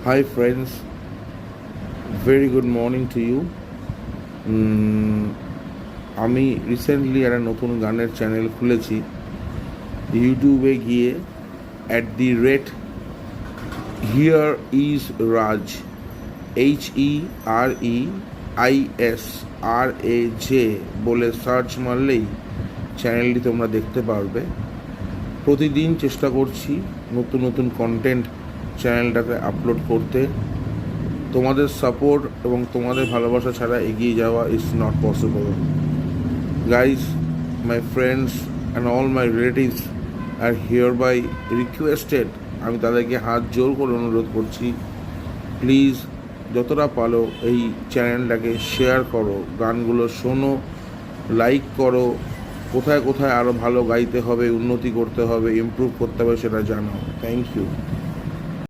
Hi friends, very good morning to you. আমি recently একটা নতুন গানের চ্যানেল খুলেছি। ইউটিউবে গিয়ে @হিয়ার ইজ রাজ HEREISRAJ বলে সার্চ মারলেই চ্যানেলটি তোমরা দেখতে পারবে। প্রতিদিন চেষ্টা করছি নতুন নতুন কন্টেন্ট চ্যানেলটাতে আপলোড করতে। তোমাদের সাপোর্ট এবং তোমাদের ভালোবাসা ছাড়া এগিয়ে যাওয়া is not possible. Guys, my friends and all my relatives are here by requested, আমি তাদেরকে হাত জোর করে অনুরোধ করছি, প্লিজ যতটা পারো এই চ্যানেলটাকে শেয়ার করো, গানগুলো শোনো, লাইক করো, কোথায় কোথায় আরও ভালো গাইতে হবে, উন্নতি করতে হবে, ইমপ্রুভ করতে হবে সেটা জানাও। Thank you.